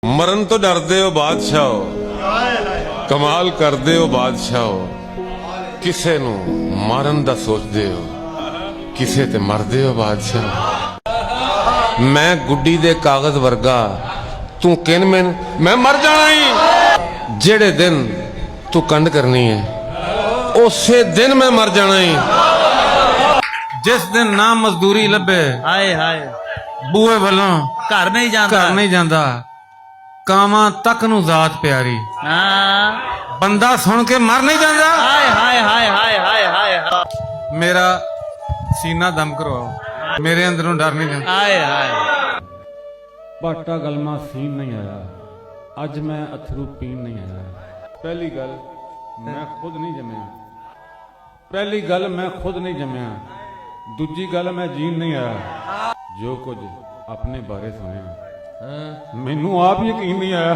मरन तो डरदे हो बादशाह, कमाल करदे हो बादशाह, किसे नू मारन दा सोचदे हो, किसे ते मरदे हो बादशाह। मैं गुड्डी दे कागज वर्गा, तू किन मैन मैं मर जाना ही। जेड़े दिन तू कंड करनी है उसे दिन मैं मर जाना ही। जिस दिन ना मजदूरी लभे हाय हाय बूए वालों घर नहीं जाता घर नहीं जाता, कावां तक नू जात प्यारी, हाँ बंदा सुन के मर नहीं जाता। हाय हाय हाय हाय हाय हाय मेरा सीना दम करवाओ, मेरे अंदरों डर नहीं जाता। हाय हाय बाटा गलमा सीन नहीं आया, अज मैं अथरू पीन नहीं आया। पहली गल मैं खुद नहीं जमया, पहली गल मैं खुद नहीं जमया, दूजी गल मैं जीन नहीं आया। जो कुछ अपने बारे सुनिया मैनू आप यकीन नहीं आया।